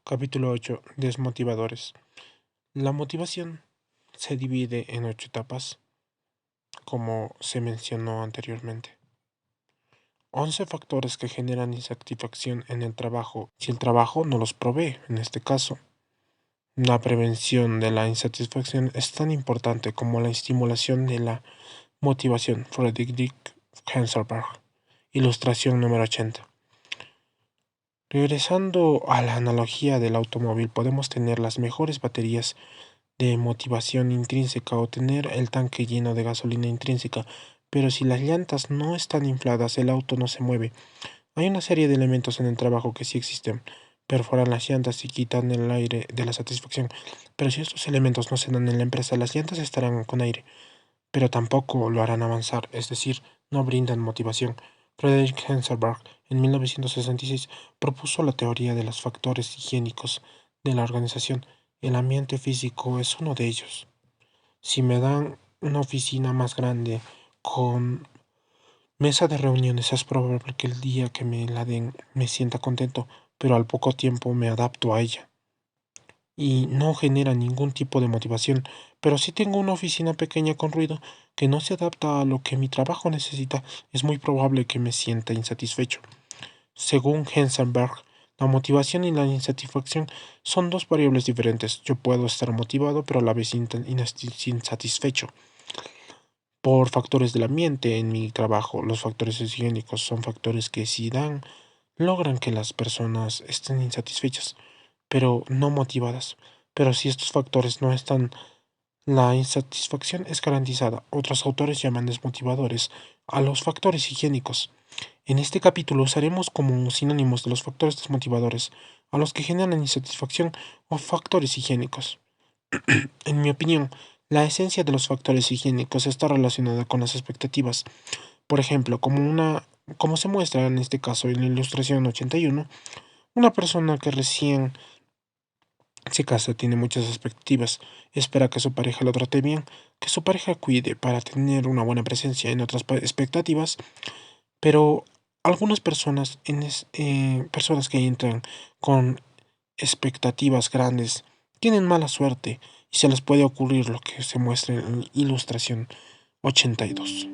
Capítulo 8. Desmotivadores. La motivación se divide en 8 etapas, como se mencionó anteriormente. 11 factores que generan insatisfacción en el trabajo si el trabajo no los provee. En este caso, la prevención de la insatisfacción es tan importante como la estimulación de la motivación. Friedrich Hesselberg. Ilustración número 80. Regresando a la analogía del automóvil, podemos tener las mejores baterías de motivación intrínseca o tener el tanque lleno de gasolina intrínseca, pero si las llantas no están infladas, el auto no se mueve. Hay una serie de elementos en el trabajo que sí existen. Perforan las llantas y quitan el aire de la satisfacción. Pero si estos elementos no se dan en la empresa, las llantas estarán con aire, pero tampoco lo harán avanzar, es decir, no brindan motivación. Friedrich Hesselberg, en 1966, propuso la teoría de los factores higiénicos de la organización. El ambiente físico es uno de ellos. Si me dan una oficina más grande con mesa de reuniones, es probable que el día que me la den me sienta contento, pero al poco tiempo me adapto a ella y no genera ningún tipo de motivación. Pero si tengo una oficina pequeña con ruido que no se adapta a lo que mi trabajo necesita, es muy probable que me sienta insatisfecho. Según Heisenberg, la motivación y la insatisfacción son dos variables diferentes. Yo puedo estar motivado, pero a la vez insatisfecho por factores del ambiente en mi trabajo. Los factores higiénicos son factores que si dan, logran que las personas estén insatisfechas, pero no motivadas. Pero si estos factores no están, la insatisfacción es garantizada. Otros autores llaman desmotivadores a los factores higiénicos. En este capítulo usaremos como sinónimos de los factores desmotivadores a los que generan insatisfacción o factores higiénicos. En mi opinión, la esencia de los factores higiénicos está relacionada con las expectativas. Por ejemplo, como se muestra en este caso en la ilustración 81, una persona que recién se casa tiene muchas expectativas. Espera que su pareja lo trate bien, que su pareja cuide para tener una buena presencia en otras expectativas, pero algunas personas, personas que entran con expectativas grandes, tienen mala suerte y se les puede ocurrir lo que se muestra en la ilustración 82.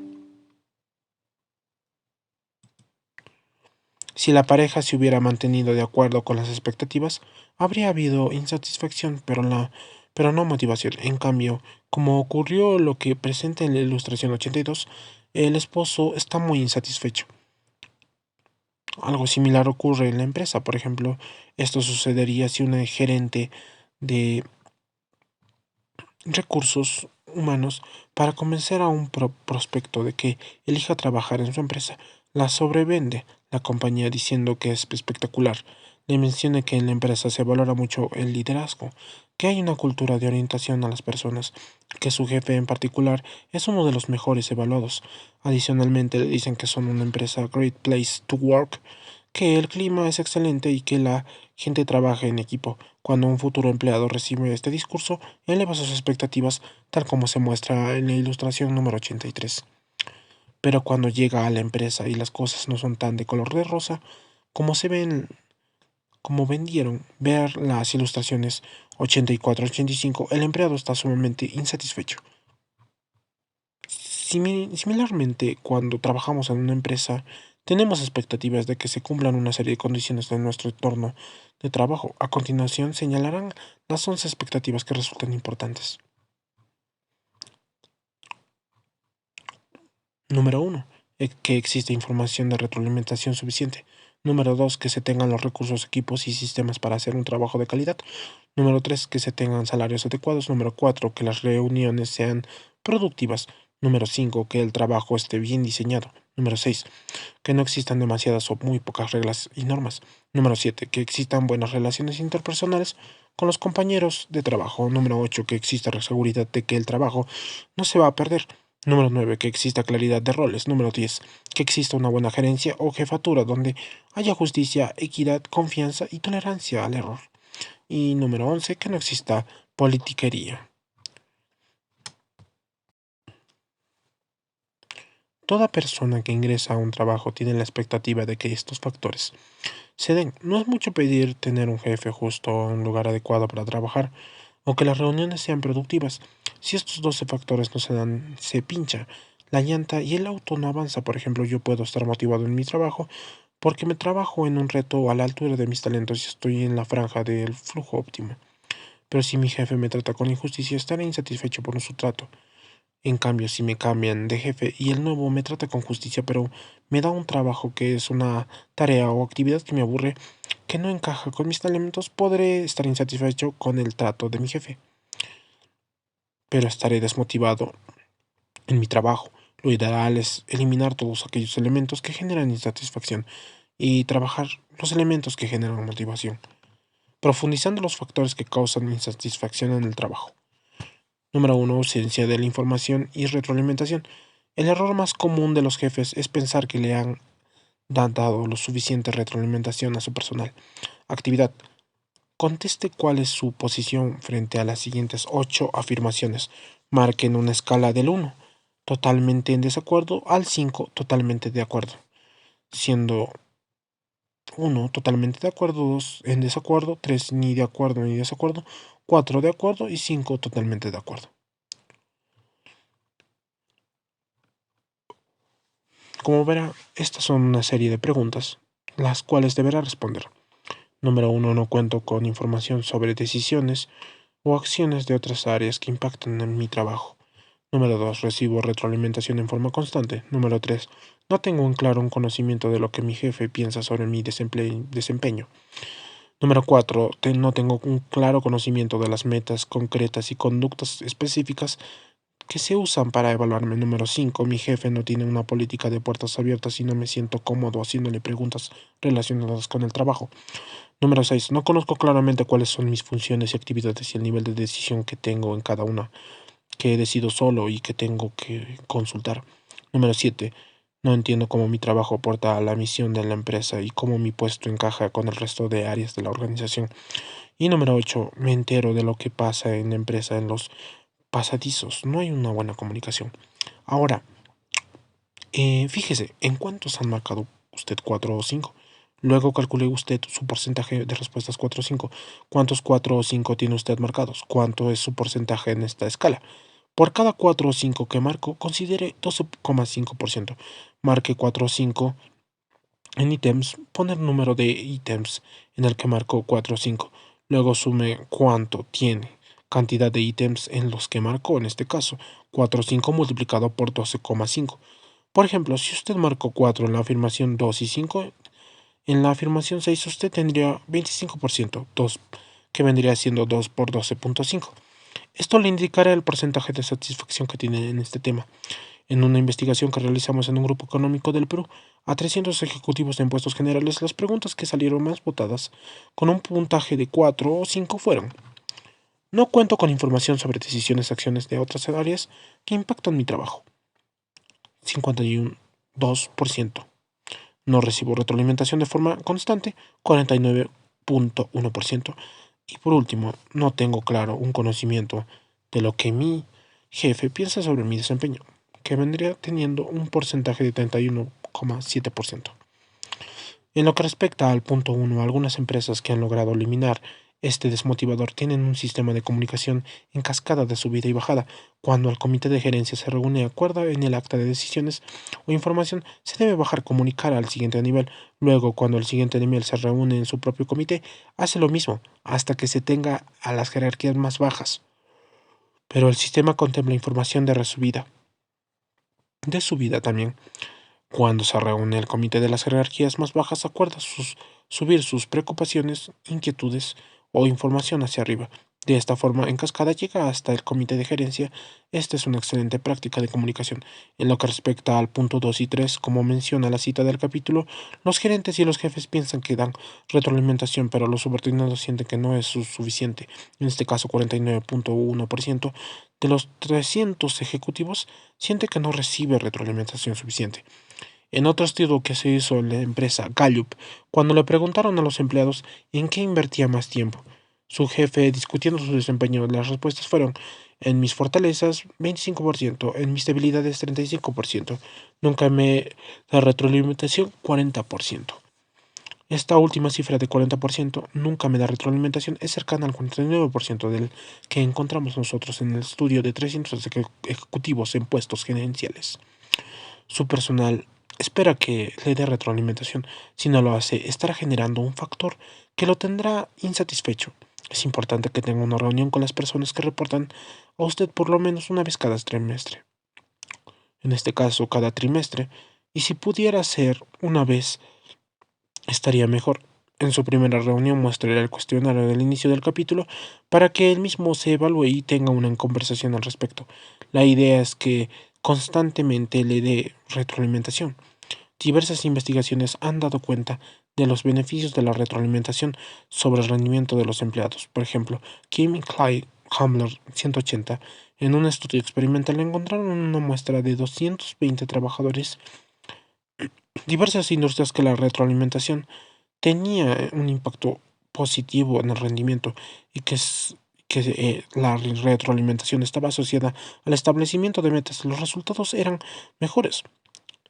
Si la pareja se hubiera mantenido de acuerdo con las expectativas, habría habido insatisfacción, pero no motivación. En cambio, como ocurrió lo que presenta en la ilustración 82, el esposo está muy insatisfecho. Algo similar ocurre en la empresa. Por ejemplo, esto sucedería si un gerente de recursos humanos, para convencer a un prospecto de que elija trabajar en su empresa, la sobrevende la compañía diciendo que es espectacular. Le menciona que en la empresa se valora mucho el liderazgo, que hay una cultura de orientación a las personas, que su jefe en particular es uno de los mejores evaluados. Adicionalmente le dicen que son una empresa Great Place to Work, que el clima es excelente y que la gente trabaja en equipo. Cuando un futuro empleado recibe este discurso, eleva sus expectativas, tal como se muestra en la ilustración número 83. Pero cuando llega a la empresa y las cosas no son tan de color de rosa, como se ven, como vendieron ver las ilustraciones 84-85, el empleado está sumamente insatisfecho. Similarmente, cuando trabajamos en una empresa, tenemos expectativas de que se cumplan una serie de condiciones de nuestro entorno de trabajo. A continuación, señalarán las 11 expectativas que resultan importantes. Número 1. Que exista información de retroalimentación suficiente. Número 2. Que se tengan los recursos, equipos y sistemas para hacer un trabajo de calidad. Número 3. Que se tengan salarios adecuados. Número 4. Que las reuniones sean productivas. Número 5. Que el trabajo esté bien diseñado. Número 6. Que no existan demasiadas o muy pocas reglas y normas. Número 7. Que existan buenas relaciones interpersonales con los compañeros de trabajo. Número 8. Que exista la seguridad de que el trabajo no se va a perder. Número 9. Que exista claridad de roles. Número 10. Que exista una buena gerencia o jefatura donde haya justicia, equidad, confianza y tolerancia al error. Y número 11. Que no exista politiquería. Toda persona que ingresa a un trabajo tiene la expectativa de que estos factores se den. No es mucho pedir tener un jefe justo o un lugar adecuado para trabajar, o que las reuniones sean productivas. Si estos 12 factores no se dan, se pincha la llanta y el auto no avanza. Por ejemplo, yo puedo estar motivado en mi trabajo porque me trabajo en un reto a la altura de mis talentos y estoy en la franja del flujo óptimo. Pero si mi jefe me trata con injusticia, estaré insatisfecho por su trato. En cambio, si me cambian de jefe y el nuevo me trata con justicia, pero me da un trabajo que es una tarea o actividad que me aburre, que no encaja con mis talentos, podré estar insatisfecho con el trato de mi jefe, pero estaré desmotivado en mi trabajo. Lo ideal es eliminar todos aquellos elementos que generan insatisfacción y trabajar los elementos que generan motivación, profundizando los factores que causan insatisfacción en el trabajo. Número 1. Ausencia de la información y retroalimentación. El error más común de los jefes es pensar que le han dado lo suficiente retroalimentación a su personal. Actividad. Conteste cuál es su posición frente a las siguientes 8 afirmaciones. Marque en una escala del 1, totalmente en desacuerdo, al 5, totalmente de acuerdo. Siendo 1, totalmente de acuerdo, 2, en desacuerdo, 3, ni de acuerdo ni desacuerdo, 4, de acuerdo y 5, totalmente de acuerdo. Como verá, estas son una serie de preguntas, las cuales deberá responder. Número 1. No cuento con información sobre decisiones o acciones de otras áreas que impactan en mi trabajo. Número 2. Recibo retroalimentación en forma constante. Número 3. No tengo un conocimiento de lo que mi jefe piensa sobre mi desempeño. Número 4. No tengo un claro conocimiento de las metas concretas y conductas específicas que se usan para evaluarme. Número 5. Mi jefe no tiene una política de puertas abiertas y no me siento cómodo haciéndole preguntas relacionadas con el trabajo. Número 6. No conozco claramente cuáles son mis funciones y actividades y el nivel de decisión que tengo en cada una, que decido solo y que tengo que consultar. Número 7. No entiendo cómo mi trabajo aporta a la misión de la empresa y cómo mi puesto encaja con el resto de áreas de la organización. Y número 8. Me entero de lo que pasa en la empresa en los pasadizos. No hay una buena comunicación. Ahora, fíjese, ¿en cuántos han marcado usted 4 o 5? Luego calcule usted su porcentaje de respuestas 4 o 5. ¿Cuántos 4 o 5 tiene usted marcados? ¿Cuánto es su porcentaje en esta escala? Por cada 4 o 5 que marco, considere 12,5%. Marque 4 o 5 en ítems, pone el número de ítems en el que marcó 4 o 5. Luego sume cuánto tiene, cantidad de ítems en los que marcó, en este caso, 4 o 5 multiplicado por 12,5. Por ejemplo, si usted marcó 4 en la afirmación 2 y 5, en la afirmación 6 usted tendría 25%, 2, que vendría siendo 2 por 12,5. Esto le indicará el porcentaje de satisfacción que tiene en este tema. En una investigación que realizamos en un grupo económico del Perú, a 300 ejecutivos de impuestos generales, las preguntas que salieron más votadas, con un puntaje de 4 o 5 fueron: no cuento con información sobre decisiones y acciones de otras áreas que impactan mi trabajo. 51,2%. No recibo retroalimentación de forma constante, 49,1%. Y por último, no tengo claro un conocimiento de lo que mi jefe piensa sobre mi desempeño, que vendría teniendo un porcentaje de 31,7%. En lo que respecta al punto 1, algunas empresas que han logrado eliminar este desmotivador tienen un sistema de comunicación en cascada de subida y bajada. Cuando el comité de gerencia se reúne y acuerda en el acta de decisiones o información, se debe bajar comunicar al siguiente nivel. Luego, cuando el siguiente nivel se reúne en su propio comité, hace lo mismo hasta que se tenga a las jerarquías más bajas. Pero el sistema contempla información de subida también. Cuando se reúne el comité de las jerarquías más bajas, acuerda subir sus preocupaciones, inquietudes o información hacia arriba. De esta forma, en cascada llega hasta el comité de gerencia. Esta es una excelente práctica de comunicación. En lo que respecta al punto 2 y 3, como menciona la cita del capítulo, los gerentes y los jefes piensan que dan retroalimentación, pero los subordinados sienten que no es suficiente. En este caso, 49,1% de los 300 ejecutivos siente que no recibe retroalimentación suficiente. En otro estudio que se hizo en la empresa Gallup, cuando le preguntaron a los empleados en qué invertía más tiempo su jefe discutiendo su desempeño, las respuestas fueron En mis fortalezas, 25%. En mis debilidades, 35%. Nunca me da retroalimentación, 40%. Esta última cifra de 40% nunca me da retroalimentación es cercana al 49% del que encontramos nosotros en el estudio de 300 ejecutivos en puestos gerenciales. Su personal espera que le dé retroalimentación. Si no lo hace, estará generando un factor que lo tendrá insatisfecho. Es importante que tenga una reunión con las personas que reportan a usted por lo menos una vez cada trimestre. En este caso, cada trimestre. Y si pudiera ser una vez, estaría mejor. En su primera reunión mostrará el cuestionario del inicio del capítulo para que él mismo se evalúe y tenga una conversación al respecto. La idea es que constantemente le dé retroalimentación. Diversas investigaciones han dado cuenta de los beneficios de la retroalimentación sobre el rendimiento de los empleados. Por ejemplo, Kim y Clyde Hamler 180, en un estudio experimental encontraron una muestra de 220 trabajadores diversas industrias que la retroalimentación tenía un impacto positivo en el rendimiento y que la retroalimentación estaba asociada al establecimiento de metas. Los resultados eran mejores.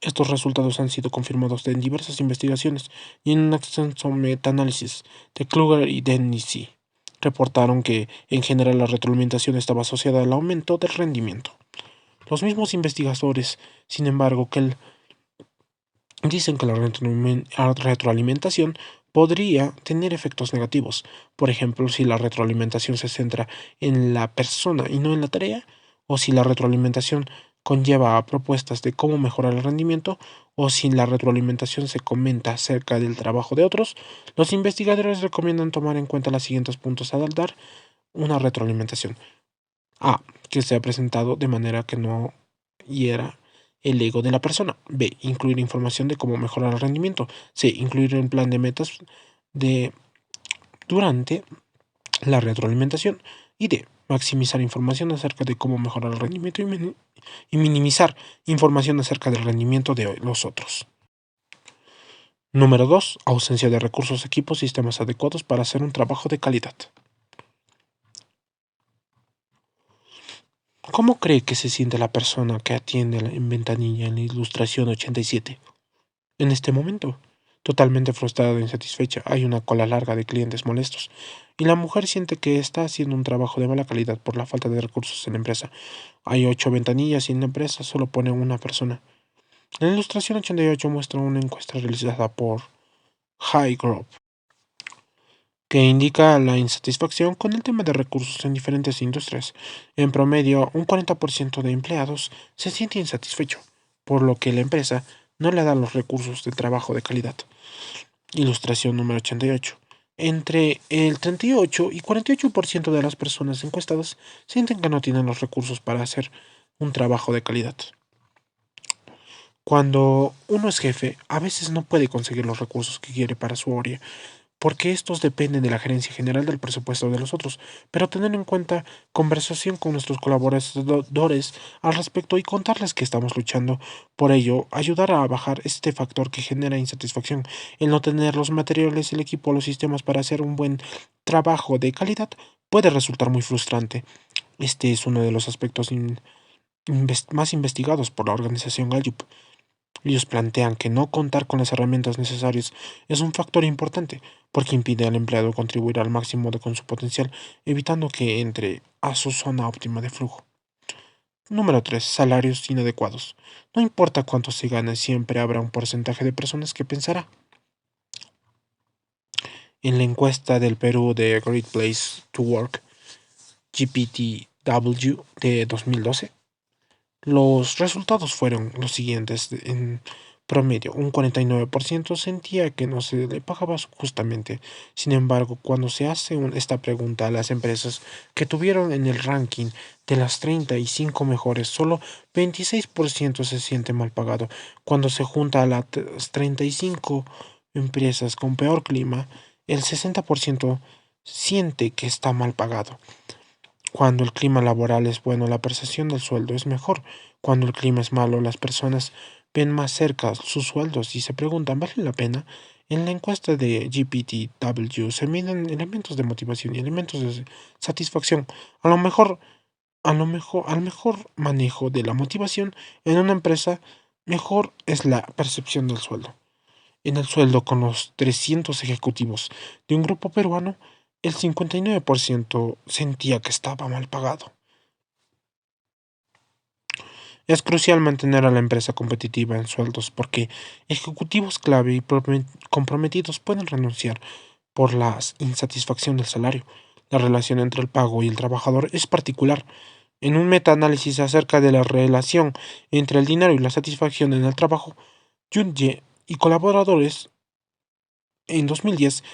Estos resultados han sido confirmados en diversas investigaciones y en un extenso metaanálisis de Kluger y Denisi. Reportaron que, en general, la retroalimentación estaba asociada al aumento del rendimiento. Los mismos investigadores, sin embargo, dicen que la retroalimentación podría tener efectos negativos. Por ejemplo, si la retroalimentación se centra en la persona y no en la tarea, o si la retroalimentación conlleva a propuestas de cómo mejorar el rendimiento, o si la retroalimentación se comenta acerca del trabajo de otros, los investigadores recomiendan tomar en cuenta los siguientes puntos al dar una retroalimentación. A. Que sea presentado de manera que no hiera el ego de la persona. B. Incluir información de cómo mejorar el rendimiento. C. Incluir un plan de metas de durante la retroalimentación. Y D. Maximizar información acerca de cómo mejorar el rendimiento y minimizar información acerca del rendimiento de los otros. Número 2. Ausencia de recursos, equipos, sistemas adecuados para hacer un trabajo de calidad. ¿Cómo cree que se siente la persona que atiende en ventanilla en la ilustración 87? En este momento, totalmente frustrada e insatisfecha, hay una cola larga de clientes molestos, y la mujer siente que está haciendo un trabajo de mala calidad por la falta de recursos en la empresa. Hay 8 ventanillas y en la empresa solo pone una persona. La ilustración 88 muestra una encuesta realizada por High Group, que indica la insatisfacción con el tema de recursos en diferentes industrias. En promedio, un 40% de empleados se siente insatisfecho, por lo que la empresa no le da los recursos de trabajo de calidad. Ilustración número 88. Entre el 38 y 48% de las personas encuestadas sienten que no tienen los recursos para hacer un trabajo de calidad. Cuando uno es jefe, a veces no puede conseguir los recursos que quiere para su área, porque estos dependen de la gerencia general del presupuesto de los otros, pero tener en cuenta conversación con nuestros colaboradores al respecto y contarles que estamos luchando por ello, ayudar a bajar este factor que genera insatisfacción, el no tener los materiales, el equipo, los sistemas para hacer un buen trabajo de calidad puede resultar muy frustrante. Este es uno de los aspectos más investigados por la organización Gallup. Ellos plantean que no contar con las herramientas necesarias es un factor importante, porque impide al empleado contribuir al máximo con su potencial, evitando que entre a su zona óptima de flujo. Número 3. Salarios inadecuados. No importa cuánto se gane, siempre habrá un porcentaje de personas que pensará. En la encuesta del Perú de Great Place to Work, GPTW de 2012, los resultados fueron los siguientes. En promedio, un 49% sentía que no se le pagaba justamente. Sin embargo, cuando se hace esta pregunta a las empresas que tuvieron en el ranking de las 35 mejores, solo 26% se siente mal pagado. Cuando se junta a las 35 empresas con peor clima, el 60% siente que está mal pagado. Cuando el clima laboral es bueno, la percepción del sueldo es mejor. Cuando el clima es malo, las personas ven más cerca sus sueldos y se preguntan, ¿vale la pena? En la encuesta de GPTW se miden elementos de motivación y elementos de satisfacción. A lo mejor al mejor manejo de la motivación en una empresa, mejor es la percepción del sueldo. En el sueldo con los 300 ejecutivos de un grupo peruano, el 59% sentía que estaba mal pagado. Es crucial mantener a la empresa competitiva en sueldos porque ejecutivos clave y comprometidos pueden renunciar por la insatisfacción del salario. La relación entre el pago y el trabajador es particular. En un metaanálisis acerca de la relación entre el dinero y la satisfacción en el trabajo, Junye y colaboradores en 2010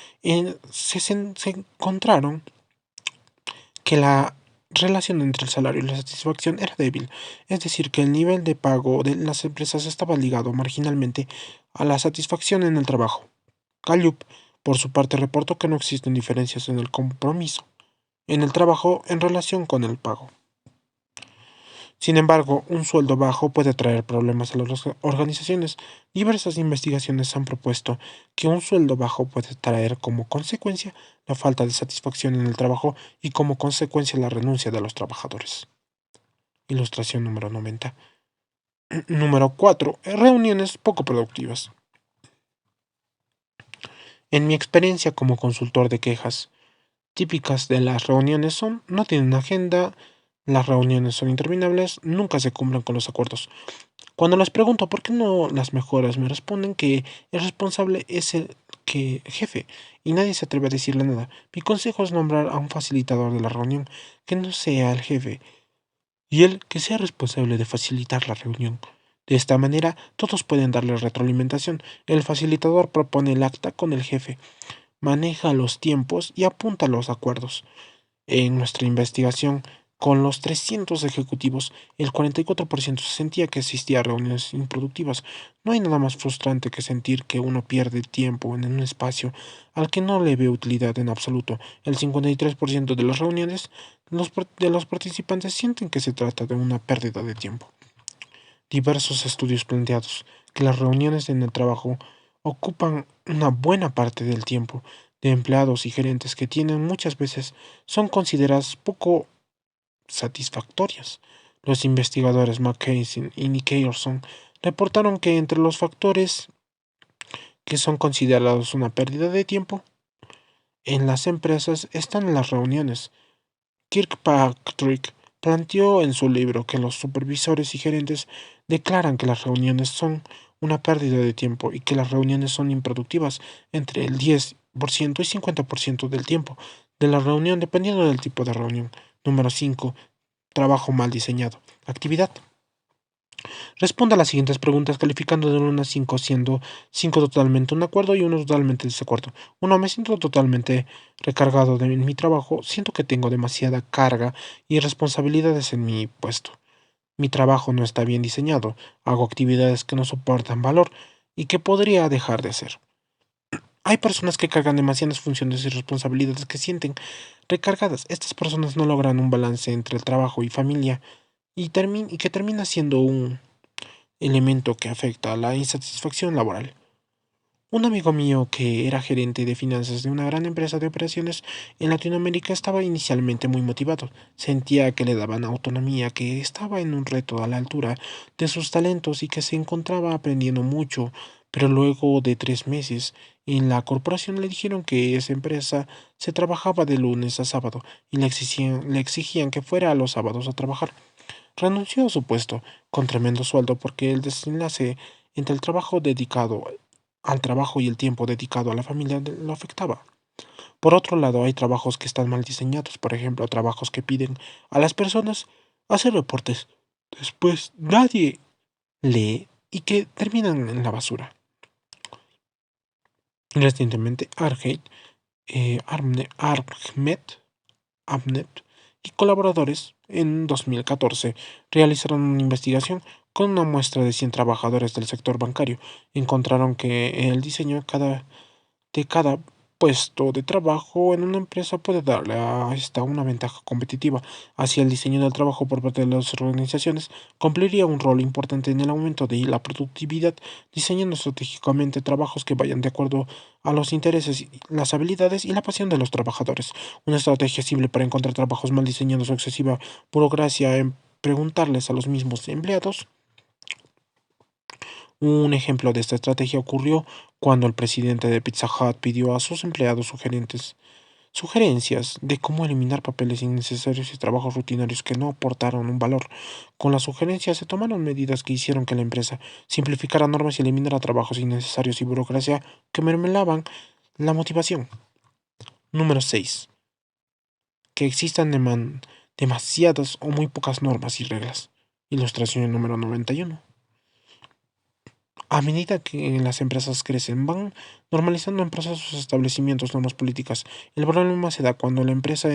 se encontraron que la relación entre el salario y la satisfacción era débil, es decir, que el nivel de pago de las empresas estaba ligado marginalmente a la satisfacción en el trabajo. Gallup, por su parte, reportó que no existen diferencias en el compromiso en el trabajo en relación con el pago. Sin embargo, un sueldo bajo puede traer problemas a las organizaciones. Diversas investigaciones han propuesto que un sueldo bajo puede traer como consecuencia la falta de satisfacción en el trabajo y como consecuencia la renuncia de los trabajadores. Ilustración número 90. Número 4. Reuniones poco productivas. En mi experiencia como consultor de quejas, típicas de las reuniones son: no tienen agenda, las reuniones son interminables, nunca se cumplen con los acuerdos. Cuando les pregunto por qué no las mejoras, me responden que el responsable es el jefe y nadie se atreve a decirle nada. Mi consejo es nombrar a un facilitador de la reunión que no sea el jefe y él que sea responsable de facilitar la reunión. De esta manera, todos pueden darle retroalimentación. El facilitador propone el acta con el jefe, maneja los tiempos y apunta los acuerdos. En nuestra investigación, con los 300 ejecutivos, el 44% sentía que asistía a reuniones improductivas. No hay nada más frustrante que sentir que uno pierde tiempo en un espacio al que no le ve utilidad en absoluto. El 53% de las reuniones de los participantes sienten que se trata de una pérdida de tiempo. Diversos estudios planteados que las reuniones en el trabajo ocupan una buena parte del tiempo de empleados y gerentes que tienen muchas veces son consideradas poco satisfactorias. Los investigadores McKesson y Nicholson reportaron que entre los factores que son considerados una pérdida de tiempo en las empresas están las reuniones. Kirkpatrick planteó en su libro que los supervisores y gerentes declaran que las reuniones son una pérdida de tiempo y que las reuniones son improductivas entre el 10% y 50% del tiempo de la reunión, dependiendo del tipo de reunión. Número 5. Trabajo mal diseñado. Actividad. Responda a las siguientes preguntas calificando del 1 a 5, siendo 5 totalmente un acuerdo y 1 totalmente desacuerdo. 1. Me siento totalmente recargado en mi trabajo. Siento que tengo demasiada carga y responsabilidades en mi puesto. Mi trabajo no está bien diseñado. Hago actividades que no soportan valor y que podría dejar de hacer. Hay personas que cargan demasiadas funciones y responsabilidades que sienten recargadas. Estas personas no logran un balance entre el trabajo y familia y que termina siendo un elemento que afecta a la insatisfacción laboral. Un amigo mío que era gerente de finanzas de una gran empresa de operaciones en Latinoamérica estaba inicialmente muy motivado. Sentía que le daban autonomía, que estaba en un reto a la altura de sus talentos y que se encontraba aprendiendo mucho, pero luego de 3 meses en la corporación le dijeron que esa empresa se trabajaba de lunes a sábado y le exigían que fuera a los sábados a trabajar. Renunció a su puesto con tremendo sueldo porque el desenlace entre el trabajo dedicado al trabajo y el tiempo dedicado a la familia lo afectaba. Por otro lado, hay trabajos que están mal diseñados, por ejemplo, trabajos que piden a las personas hacer reportes. Después nadie lee y que terminan en la basura. Recientemente, Ahmed y colaboradores, en 2014, realizaron una investigación con una muestra de 100 trabajadores del sector bancario. Encontraron que el diseño de cada puesto de trabajo en una empresa puede darle a esta una ventaja competitiva hacia el diseño del trabajo por parte de las organizaciones, cumpliría un rol importante en el aumento de la productividad, diseñando estratégicamente trabajos que vayan de acuerdo a los intereses, las habilidades y la pasión de los trabajadores. Una estrategia simple para encontrar trabajos mal diseñados o excesiva burocracia en preguntarles a los mismos empleados. Un ejemplo de esta estrategia ocurrió cuando el presidente de Pizza Hut pidió a sus empleados sugerencias de cómo eliminar papeles innecesarios y trabajos rutinarios que no aportaron un valor. Con las sugerencias se tomaron medidas que hicieron que la empresa simplificara normas y eliminara trabajos innecesarios y burocracia que mermelaban la motivación. Número 6. Que existan demasiadas o muy pocas normas y reglas. Ilustración número 91. A medida que las empresas crecen, van normalizando en procesos, establecimientos, normas políticas. El problema se da cuando la empresa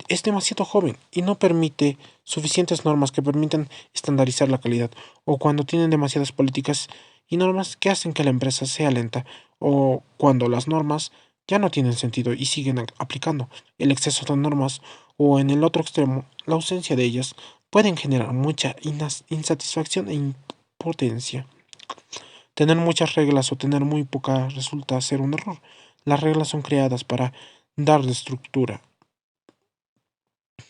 es demasiado joven y no permite suficientes normas que permitan estandarizar la calidad, o cuando tienen demasiadas políticas y normas que hacen que la empresa sea lenta, o cuando las normas ya no tienen sentido y siguen aplicando. El exceso de normas, o en el otro extremo, la ausencia de ellas, pueden generar mucha insatisfacción e impotencia. Tener muchas reglas o tener muy pocas resulta ser un error. Las reglas son creadas para darle estructura,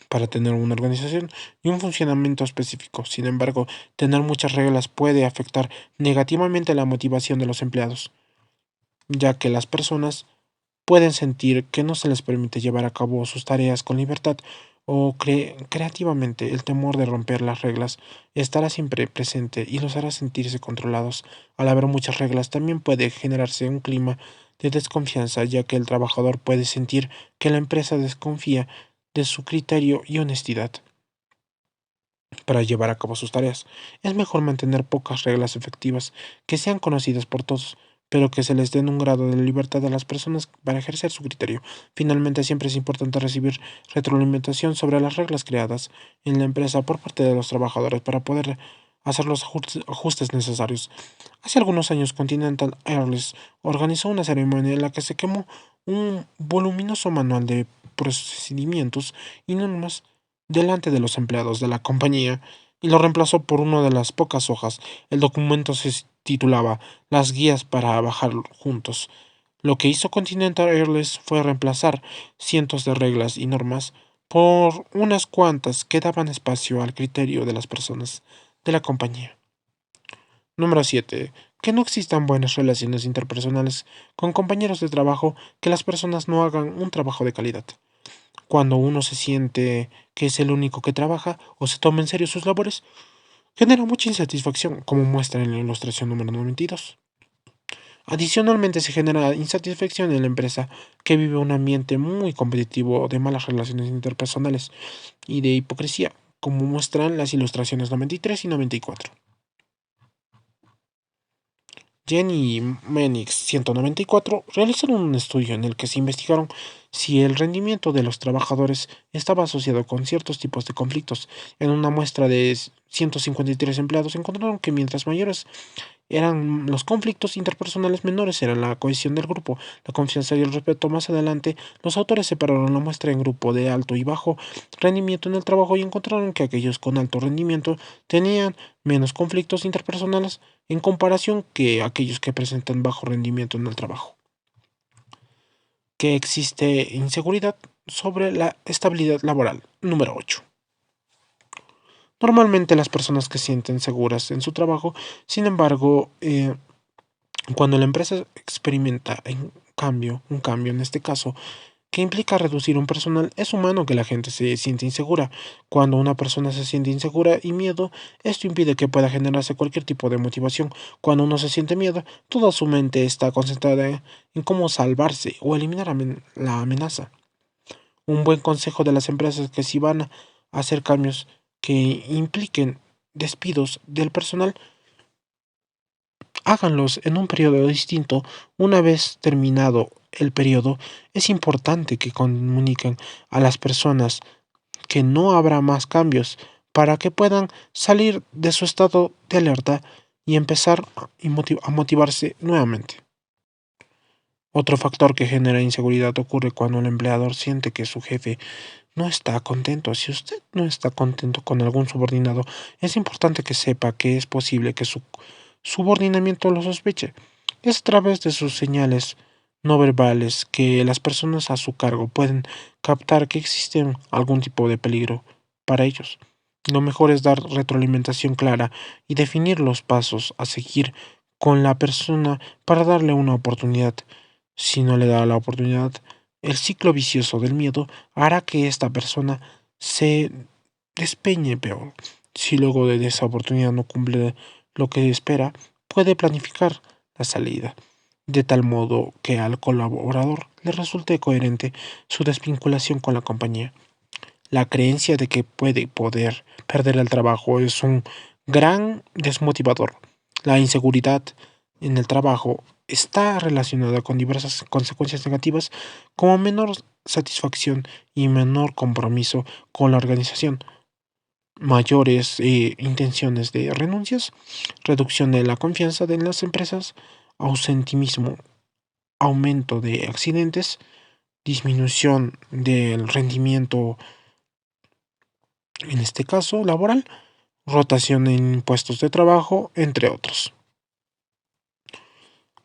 para tener una organización y un funcionamiento específico. Sin embargo, tener muchas reglas puede afectar negativamente la motivación de los empleados, ya que las personas pueden sentir que no se les permite llevar a cabo sus tareas con libertad o creativamente. El temor de romper las reglas estará siempre presente y los hará sentirse controlados. Al haber muchas reglas también puede generarse un clima de desconfianza, ya que el trabajador puede sentir que la empresa desconfía de su criterio y honestidad para llevar a cabo sus tareas. Es mejor mantener pocas reglas efectivas que sean conocidas por todos, pero que se les den un grado de libertad a las personas para ejercer su criterio. Finalmente, siempre es importante recibir retroalimentación sobre las reglas creadas en la empresa por parte de los trabajadores para poder hacer los ajustes necesarios. Hace algunos años, Continental Airlines organizó una ceremonia en la que se quemó un voluminoso manual de procedimientos y normas delante de los empleados de la compañía y lo reemplazó por una de las pocas hojas. El documento se titulaba Las guías para bajar juntos. Lo que hizo Continental Airlines fue reemplazar cientos de reglas y normas por unas cuantas que daban espacio al criterio de las personas de la compañía. Número 7. Que no existan buenas relaciones interpersonales con compañeros de trabajo, que las personas no hagan un trabajo de calidad. Cuando uno se siente que es el único que trabaja o se toma en serio sus labores, genera mucha insatisfacción, como muestra en la ilustración número 92. Adicionalmente, se genera insatisfacción en la empresa que vive un ambiente muy competitivo de malas relaciones interpersonales y de hipocresía, como muestran las ilustraciones 93 y 94. Jenny y Menix 194 realizaron un estudio en el que se investigaron si el rendimiento de los trabajadores estaba asociado con ciertos tipos de conflictos. En una muestra de 153 empleados encontraron que mientras mayores eran los conflictos interpersonales, menores eran la cohesión del grupo, la confianza y el respeto. Más adelante, los autores separaron la muestra en grupo de alto y bajo rendimiento en el trabajo y encontraron que aquellos con alto rendimiento tenían menos conflictos interpersonales en comparación que aquellos que presentan bajo rendimiento en el trabajo. Que existe inseguridad sobre la estabilidad laboral. Número 8. Normalmente las personas que sienten seguras en su trabajo, sin embargo, cuando la empresa experimenta un cambio en este caso, que implica reducir un personal, es humano que la gente se siente insegura. Cuando una persona se siente insegura y miedo, esto impide que pueda generarse cualquier tipo de motivación. Cuando uno se siente miedo, toda su mente está concentrada en cómo salvarse o eliminar la amenaza. Un buen consejo de las empresas es que si van a hacer cambios que impliquen despidos del personal, háganlos en un periodo distinto. Una vez terminado el periodo, es importante que comuniquen a las personas que no habrá más cambios para que puedan salir de su estado de alerta y empezar a motivarse nuevamente. Otro factor que genera inseguridad ocurre cuando el empleador siente que su jefe no está contento. Si usted no está contento con algún subordinado, es importante que sepa que es posible que su subordinamiento lo sospeche. Es a través de sus señales no verbales que las personas a su cargo pueden captar que existe algún tipo de peligro para ellos. Lo mejor es dar retroalimentación clara y definir los pasos a seguir con la persona para darle una oportunidad. Si no le da la oportunidad, el ciclo vicioso del miedo hará que esta persona se despeñe peor. Si luego de esa oportunidad no cumple lo que espera, puede planificar la salida, de tal modo que al colaborador le resulte coherente su desvinculación con la compañía. La creencia de que puede poder perder el trabajo es un gran desmotivador. La inseguridad en el trabajo está relacionada con diversas consecuencias negativas como menor satisfacción y menor compromiso con la organización, mayores intenciones de renuncias, reducción de la confianza en las empresas, ausentismo, aumento de accidentes, disminución del rendimiento, en este caso laboral, rotación en puestos de trabajo, entre otros.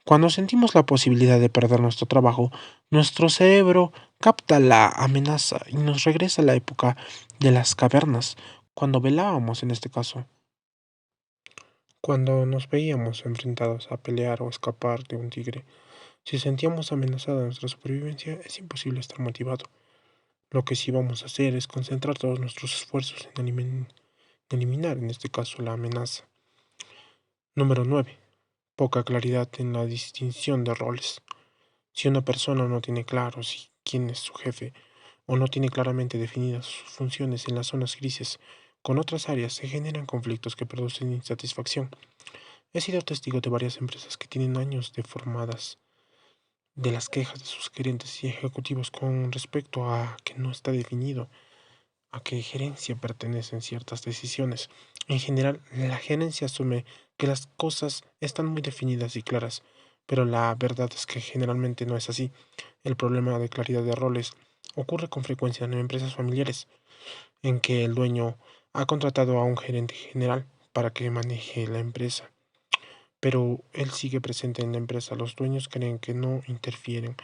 Cuando sentimos la posibilidad de perder nuestro trabajo, nuestro cerebro capta la amenaza y nos regresa a la época de las cavernas, cuando velábamos en este caso, cuando nos veíamos enfrentados a pelear o escapar de un tigre. Si sentíamos amenazada nuestra supervivencia, es imposible estar motivado. Lo que sí vamos a hacer es concentrar todos nuestros esfuerzos en eliminar, en este caso, la amenaza. Número 9. Poca claridad en la distinción de roles. Si una persona no tiene claro quién es su jefe o no tiene claramente definidas sus funciones en las zonas grises con otras áreas, se generan conflictos que producen insatisfacción. He sido testigo de varias empresas que tienen años de formadas de las quejas de sus gerentes y ejecutivos con respecto a que no está definido a qué gerencia pertenecen ciertas decisiones. En general, la gerencia asume que las cosas están muy definidas y claras, pero la verdad es que generalmente no es así. El problema de claridad de roles ocurre con frecuencia en empresas familiares, en que el dueño ha contratado a un gerente general para que maneje la empresa, pero él sigue presente en la empresa. Los dueños creen que no interfieren,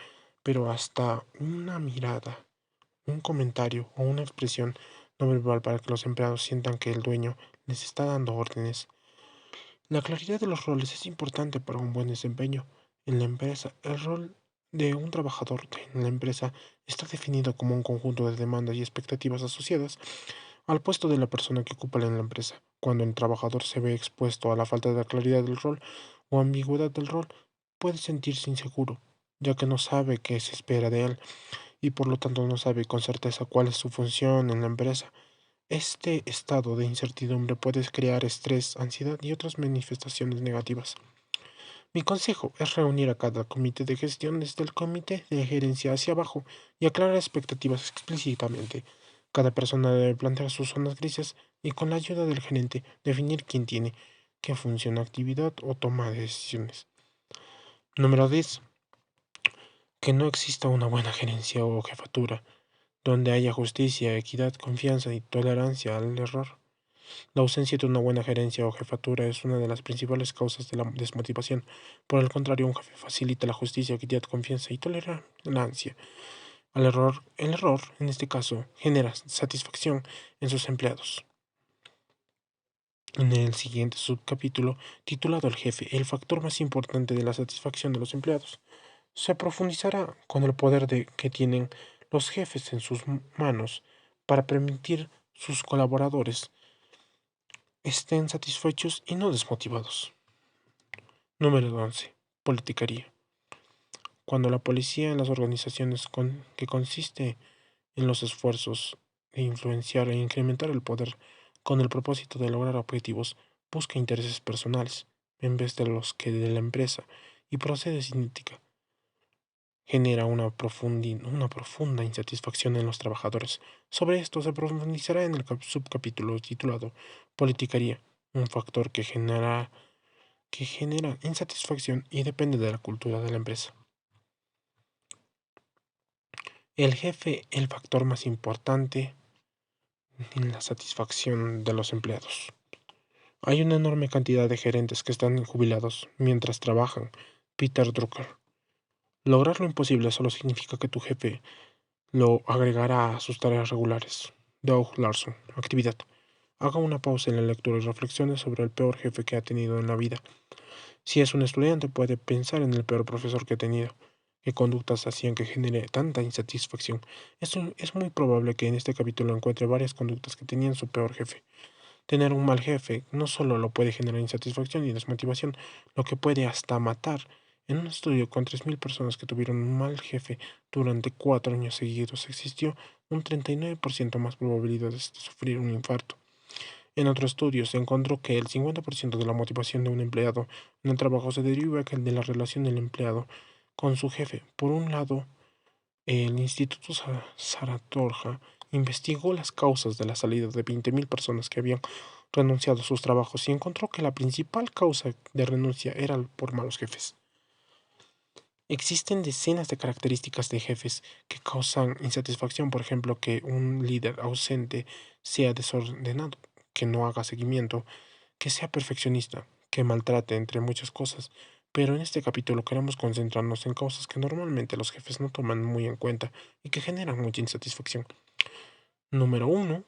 pero hasta una mirada, un comentario o una expresión no verbal para que los empleados sientan que el dueño les está dando órdenes. La claridad de los roles es importante para un buen desempeño en la empresa. El rol de un trabajador en la empresa está definido como un conjunto de demandas y expectativas asociadas al puesto de la persona que ocupa en la empresa. Cuando el trabajador se ve expuesto a la falta de claridad del rol o ambigüedad del rol, puede sentirse inseguro, ya que no sabe qué se espera de él y por lo tanto no sabe con certeza cuál es su función en la empresa. Este estado de incertidumbre puede crear estrés, ansiedad y otras manifestaciones negativas. Mi consejo es reunir a cada comité de gestión desde el comité de gerencia hacia abajo y aclarar expectativas explícitamente. Cada persona debe plantear sus zonas grises y con la ayuda del gerente definir quién tiene qué función, actividad o toma de decisiones. Número 10. Que no exista una buena gerencia o jefatura donde haya justicia, equidad, confianza y tolerancia al error. La ausencia de una buena gerencia o jefatura es una de las principales causas de la desmotivación. Por el contrario, un jefe facilita la justicia, equidad, confianza y tolerancia al error. El error, en este caso, genera satisfacción en sus empleados. En el siguiente subcapítulo, titulado El jefe, el factor más importante de la satisfacción de los empleados, se profundizará con el poder que tienen los jefes en sus manos para permitir sus colaboradores estén satisfechos y no desmotivados. Número 11. Politicaría. Cuando la policía en las organizaciones que consiste en los esfuerzos de influenciar e incrementar el poder con el propósito de lograr objetivos, busca intereses personales en vez de los que de la empresa y procede sin ética, genera una profunda insatisfacción en los trabajadores. Sobre esto se profundizará en el subcapítulo titulado Politicaría, un factor que genera insatisfacción y depende de la cultura de la empresa. El jefe, el factor más importante en la satisfacción de los empleados. Hay una enorme cantidad de gerentes que están jubilados mientras trabajan. Peter Drucker. Lograr lo imposible solo significa que tu jefe lo agregará a sus tareas regulares. Doug Larson. Actividad. Haga una pausa en la lectura y reflexione sobre el peor jefe que ha tenido en la vida. Si es un estudiante, puede pensar en el peor profesor que ha tenido. ¿Qué conductas hacían que genere tanta insatisfacción? Es muy probable que en este capítulo encuentre varias conductas que tenían su peor jefe. Tener un mal jefe no solo lo puede generar insatisfacción y desmotivación, lo que puede hasta matar. En un estudio con 3.000 personas que tuvieron un mal jefe durante 4 años seguidos, existió un 39% más probabilidades de sufrir un infarto. En otro estudio se encontró que el 50% de la motivación de un empleado en el trabajo se deriva de la relación del empleado con su jefe. Por un lado, el Instituto Saratoga investigó las causas de la salida de 20.000 personas que habían renunciado a sus trabajos y encontró que la principal causa de renuncia era por malos jefes. Existen decenas de características de jefes que causan insatisfacción, por ejemplo, que un líder ausente sea desordenado, que no haga seguimiento, que sea perfeccionista, que maltrate, entre muchas cosas. Pero en este capítulo queremos concentrarnos en causas que normalmente los jefes no toman muy en cuenta y que generan mucha insatisfacción. Número uno,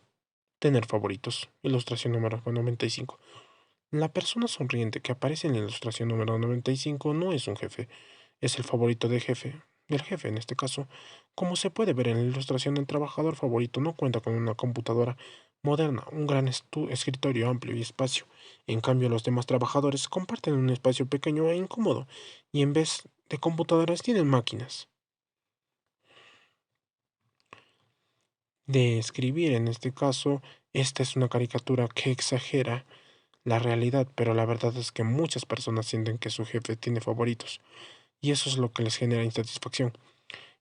tener favoritos. Ilustración número 95. La persona sonriente que aparece en la ilustración número 95 no es un jefe, es el favorito del jefe en este caso. Como se puede ver en la ilustración, el trabajador favorito no cuenta con una computadora moderna, un gran escritorio amplio y espacio. En cambio, los demás trabajadores comparten un espacio pequeño e incómodo, y en vez de computadoras tienen máquinas de escribir. En este caso, esta es una caricatura que exagera la realidad, pero la verdad es que muchas personas sienten que su jefe tiene favoritos, y eso es lo que les genera insatisfacción.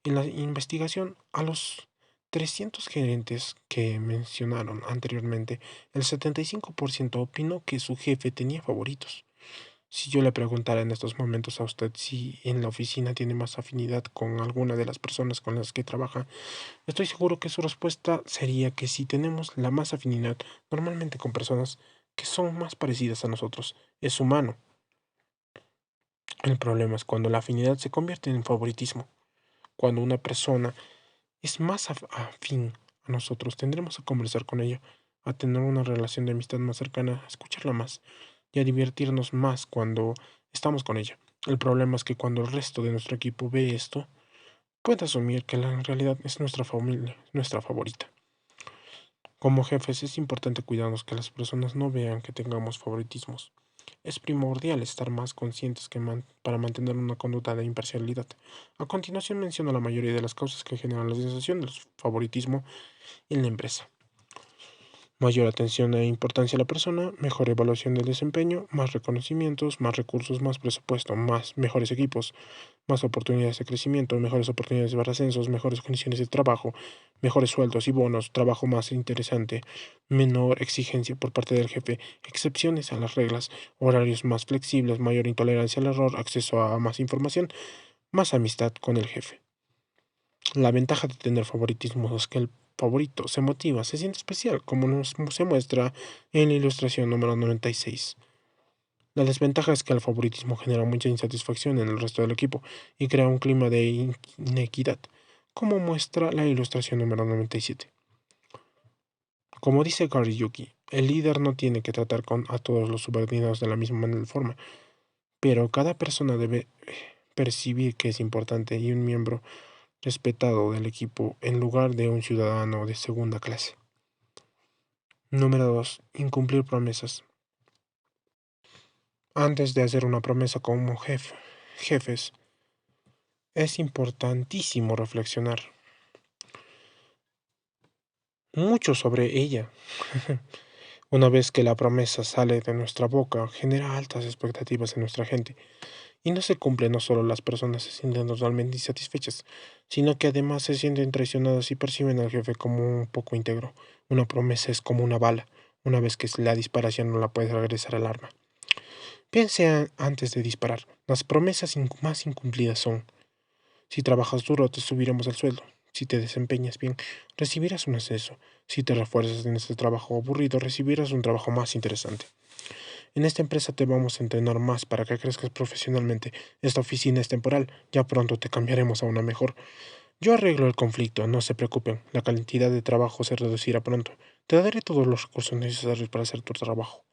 En la investigación, a los 300 gerentes que mencionaron anteriormente, el 75% opinó que su jefe tenía favoritos. Si yo le preguntara en estos momentos a usted si en la oficina tiene más afinidad con alguna de las personas con las que trabaja, estoy seguro que su respuesta sería que sí tenemos la más afinidad normalmente con personas que son más parecidas a nosotros. Es humano. El problema es cuando la afinidad se convierte en favoritismo. Cuando una persona es más afín a nosotros, tendremos a conversar con ella, a tener una relación de amistad más cercana, a escucharla más y a divertirnos más cuando estamos con ella. El problema es que cuando el resto de nuestro equipo ve esto, puede asumir que en realidad es nuestra familia, nuestra favorita. Como jefes es importante cuidarnos que las personas no vean que tengamos favoritismos. Es primordial estar más conscientes para mantener una conducta de imparcialidad. A continuación menciono la mayoría de las causas que generan la sensación del favoritismo en la empresa. Mayor atención e importancia a la persona, mejor evaluación del desempeño, más reconocimientos, más recursos, más presupuesto, mejores equipos, más oportunidades de crecimiento, mejores oportunidades de ascensos, mejores condiciones de trabajo, mejores sueldos y bonos, trabajo más interesante, menor exigencia por parte del jefe, excepciones a las reglas, horarios más flexibles, mayor intolerancia al error, acceso a más información, más amistad con el jefe. La ventaja de tener favoritismo es que el favorito se motiva, se siente especial, como se muestra en la ilustración número 96. La desventaja es que el favoritismo genera mucha insatisfacción en el resto del equipo y crea un clima de inequidad, como muestra la ilustración número 97. Como dice Gary Yuki, el líder no tiene que tratar a todos los subordinados de la misma forma, pero cada persona debe percibir que es importante y un miembro respetado del equipo en lugar de un ciudadano de segunda clase. Número 2. Incumplir promesas. Antes de hacer una promesa como jefes, es importantísimo reflexionar mucho sobre ella. Una vez que la promesa sale de nuestra boca, genera altas expectativas en nuestra gente. Y no se cumple, no solo las personas se sienten totalmente insatisfechas, sino que además se sienten traicionadas y perciben al jefe como un poco íntegro. Una promesa es como una bala. Una vez que la disparas ya no la puedes regresar al arma. Piense antes de disparar. Las promesas más incumplidas son: si trabajas duro te subiremos el sueldo. Si te desempeñas bien, recibirás un ascenso. Si te refuerzas en este trabajo aburrido, recibirás un trabajo más interesante. En esta empresa te vamos a entrenar más para que crezcas profesionalmente. Esta oficina es temporal, ya pronto te cambiaremos a una mejor. Yo arreglo el conflicto, no se preocupen, la cantidad de trabajo se reducirá pronto. Te daré todos los recursos necesarios para hacer tu trabajo.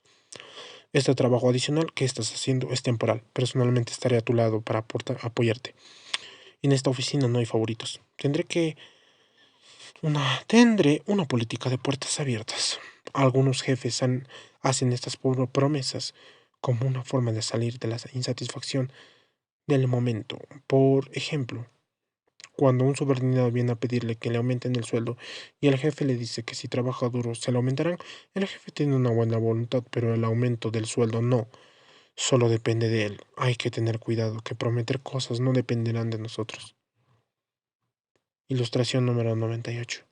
Este trabajo adicional que estás haciendo es temporal. Personalmente estaré a tu lado para apoyarte. En esta oficina no hay favoritos. Tendré una política de puertas abiertas. Algunos jefes hacen estas promesas como una forma de salir de la insatisfacción del momento. Por ejemplo, cuando un subordinado viene a pedirle que le aumenten el sueldo y el jefe le dice que si trabaja duro se lo aumentarán, el jefe tiene una buena voluntad, pero el aumento del sueldo no. Solo depende de él. Hay que tener cuidado, que prometer cosas no dependerán de nosotros. Ilustración número 98.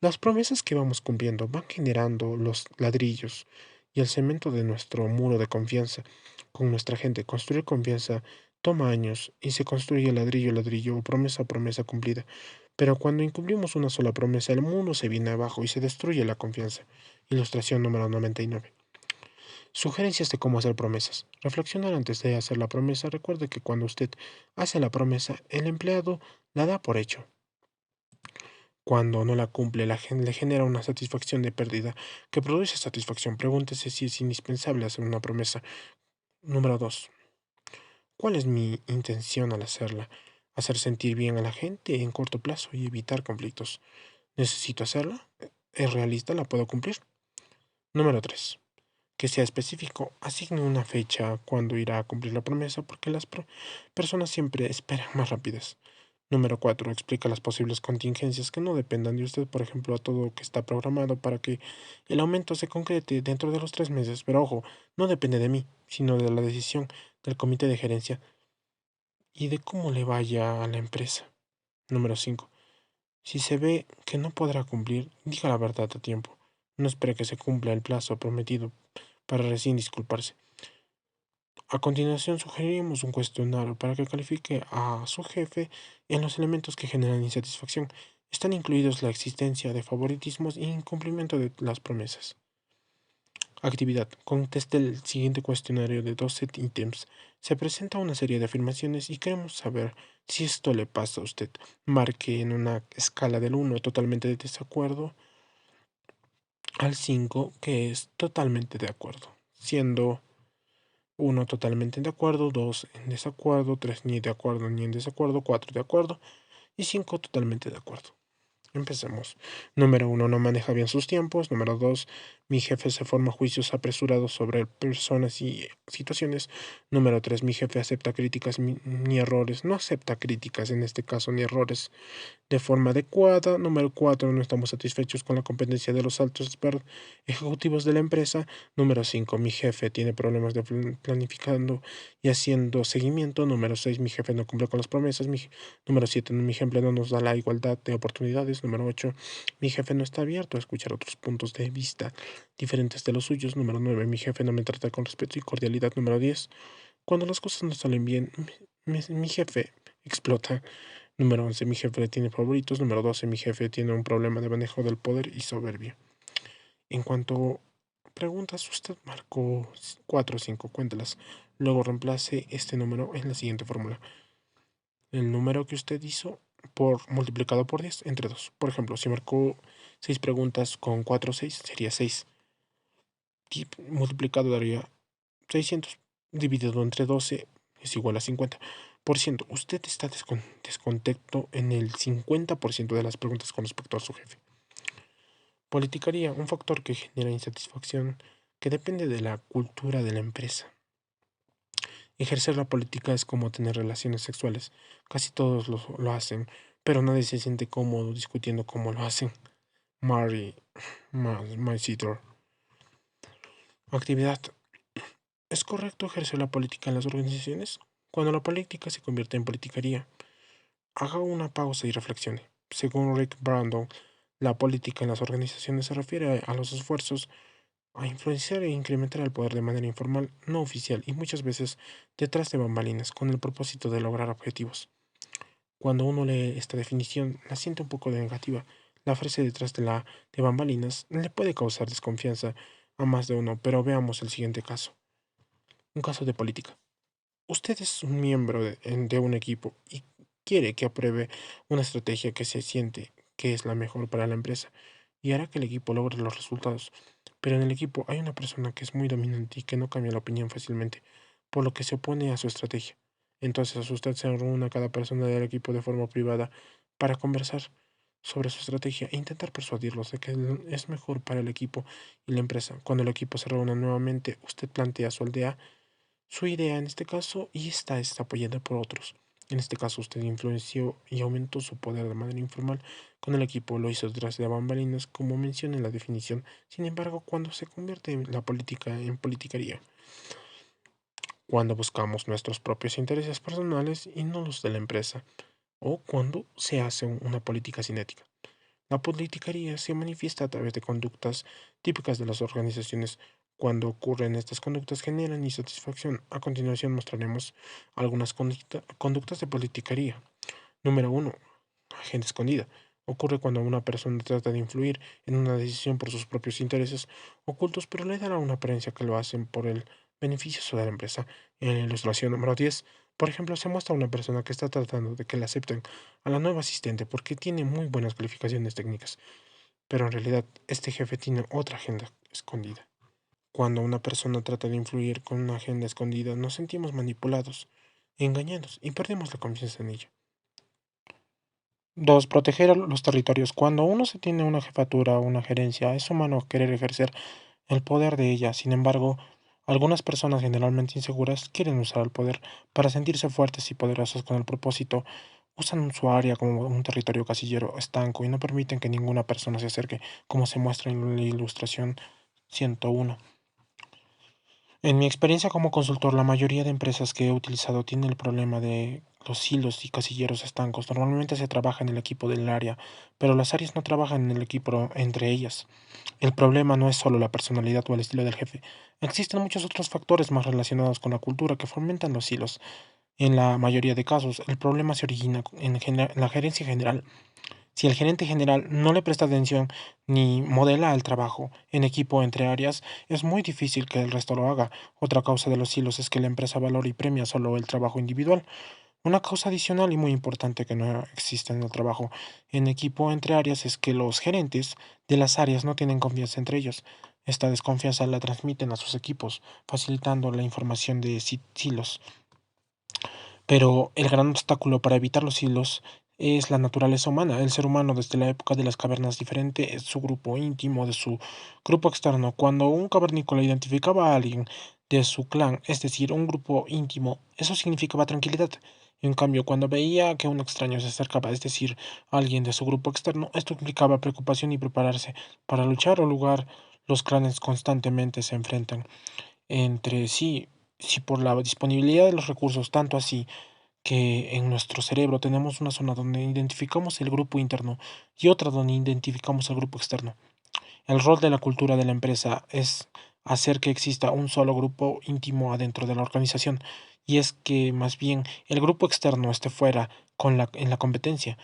Las promesas que vamos cumpliendo van generando los ladrillos y el cemento de nuestro muro de confianza con nuestra gente. Construir confianza toma años y se construye ladrillo a ladrillo o promesa a promesa cumplida. Pero cuando incumplimos una sola promesa, el mundo se viene abajo y se destruye la confianza. Ilustración número 99. Sugerencias de cómo hacer promesas. Reflexionar antes de hacer la promesa. Recuerde que cuando usted hace la promesa, el empleado la da por hecho. Cuando no la cumple, la gente le genera una satisfacción de pérdida que produce satisfacción. Pregúntese si es indispensable hacer una promesa. Número 2. ¿Cuál es mi intención al hacerla? Hacer sentir bien a la gente en corto plazo y evitar conflictos. ¿Necesito hacerla? ¿Es realista? ¿La puedo cumplir? Número 3. Que sea específico. Asigne una fecha cuando irá a cumplir la promesa porque las personas siempre esperan más rápidas. Número 4. Explica las posibles contingencias que no dependan de usted, por ejemplo, a todo que está programado para que el aumento se concrete dentro de los 3 meses. Pero ojo, no depende de mí, sino de la decisión del comité de gerencia y de cómo le vaya a la empresa. Número 5. Si se ve que no podrá cumplir, diga la verdad a tiempo. No espere que se cumpla el plazo prometido para recién disculparse. A continuación, sugerimos un cuestionario para que califique a su jefe en los elementos que generan insatisfacción. Están incluidos la existencia de favoritismos e incumplimiento de las promesas. Actividad. Conteste el siguiente cuestionario de 12 ítems. Se presenta una serie de afirmaciones y queremos saber si esto le pasa a usted. Marque en una escala del 1 totalmente de desacuerdo al 5 que es totalmente de acuerdo, siendo 1 totalmente de acuerdo, 2 en desacuerdo, 3 ni de acuerdo ni en desacuerdo, 4 de acuerdo y 5 totalmente de acuerdo. Empecemos. Número 1. No maneja bien sus tiempos. Número 2. Mi jefe se forma juicios apresurados sobre personas y situaciones. Número 3. Mi jefe acepta críticas ni errores. No acepta críticas en este caso ni errores de forma adecuada. Número 4. No estamos satisfechos con la competencia de los altos ejecutivos de la empresa. Número 5. Mi jefe tiene problemas de planificando y haciendo seguimiento. Número 6. Mi jefe no cumple con las promesas. Número 7. Mi jefe no nos da la igualdad de oportunidades. Número 8. Mi jefe no está abierto a escuchar otros puntos de vista diferentes de los suyos. Número 9. Mi jefe no me trata con respeto y cordialidad. Número 10. Cuando las cosas no salen bien, mi jefe explota. Número 11. Mi jefe tiene favoritos. Número 12. Mi jefe tiene un problema de manejo del poder y soberbia. En cuanto a preguntas, usted marcó 4 o 5, cuéntelas. Luego reemplace este número en la siguiente fórmula. El número que usted hizo multiplicado por 10 entre 2. Por ejemplo, si marcó 6 preguntas con 4 o 6, sería 6. Y multiplicado daría 600. Dividido entre 12 es igual a 50%. Usted está descontento en el 50% de las preguntas con respecto a su jefe. Politicaría, un factor que genera insatisfacción que depende de la cultura de la empresa. Ejercer la política es como tener relaciones sexuales. Casi todos lo hacen, pero nadie se siente cómodo discutiendo cómo lo hacen. Mary, my sister. Actividad. ¿Es correcto ejercer la política en las organizaciones? Cuando la política se convierte en politicaría, haga una pausa y reflexione. Según Rick Brandon, la política en las organizaciones se refiere a los esfuerzos a influenciar e incrementar el poder de manera informal, no oficial y muchas veces detrás de bambalinas con el propósito de lograr objetivos. Cuando uno lee esta definición, la siente un poco de negativa. La frase detrás de bambalinas le puede causar desconfianza a más de uno, pero veamos el siguiente caso. Un caso de política. Usted es un miembro de un equipo y quiere que apruebe una estrategia que se siente que es la mejor para la empresa y hará que el equipo logre los resultados. Pero en el equipo hay una persona que es muy dominante y que no cambia la opinión fácilmente, por lo que se opone a su estrategia. Entonces usted se reúne a cada persona del equipo de forma privada para conversar sobre su estrategia e intentar persuadirlos de que es mejor para el equipo y la empresa. Cuando el equipo se reúne nuevamente, usted plantea su idea en este caso y esta está apoyada por otros. En este caso usted influenció y aumentó su poder de manera informal con el equipo, lo hizo detrás de bambalinas como menciona en la definición. Sin embargo, cuando se convierte en la política en politiquería, cuando buscamos nuestros propios intereses personales y no los de la empresa, o cuando se hace una política cinética. La politiquería se manifiesta a través de conductas típicas de las organizaciones. Cuando ocurren estas conductas generan insatisfacción. A continuación mostraremos algunas conductas de politiquería. Número uno. Agenda escondida. Ocurre cuando una persona trata de influir en una decisión por sus propios intereses ocultos, pero le dará una apariencia que lo hacen por el beneficio de la empresa. En la ilustración número 10, por ejemplo, se muestra a una persona que está tratando de que le acepten a la nueva asistente porque tiene muy buenas calificaciones técnicas, pero en realidad este jefe tiene otra agenda escondida. Cuando una persona trata de influir con una agenda escondida, nos sentimos manipulados, engañados y perdemos la confianza en ella. 2. Proteger a los territorios. Cuando uno se tiene una jefatura o una gerencia, es humano querer ejercer el poder de ella. Sin embargo, algunas personas generalmente inseguras quieren usar el poder para sentirse fuertes y poderosos con el propósito. Usan su área como un territorio casillero estanco y no permiten que ninguna persona se acerque, como se muestra en la ilustración 101. En mi experiencia como consultor, la mayoría de empresas que he utilizado tienen el problema de los silos y casilleros estancos. Normalmente se trabaja en el equipo del área, pero las áreas no trabajan en el equipo entre ellas. El problema no es solo la personalidad o el estilo del jefe. Existen muchos otros factores más relacionados con la cultura que fomentan los silos. En la mayoría de casos, el problema se origina en la gerencia general. Si el gerente general no le presta atención ni modela el trabajo en equipo entre áreas, es muy difícil que el resto lo haga. Otra causa de los silos es que la empresa valora y premia solo el trabajo individual. Una causa adicional y muy importante que no existe en el trabajo en equipo entre áreas es que los gerentes de las áreas no tienen confianza entre ellos. Esta desconfianza la transmiten a sus equipos, facilitando la información de silos. Pero el gran obstáculo para evitar los hilos es la naturaleza humana. El ser humano desde la época de las cavernas diferente es su grupo íntimo de su grupo externo. Cuando un cavernícola identificaba a alguien de su clan, es decir, un grupo íntimo, eso significaba tranquilidad. En cambio, cuando veía que un extraño se acercaba, es decir, alguien de su grupo externo, esto implicaba preocupación y prepararse para luchar o lugar. Los clanes constantemente se enfrentan entre sí, si por la disponibilidad de los recursos, tanto así que en nuestro cerebro tenemos una zona donde identificamos el grupo interno y otra donde identificamos el grupo externo. El rol de la cultura de la empresa es hacer que exista un solo grupo íntimo adentro de la organización, y es que más bien el grupo externo esté fuera en la competencia.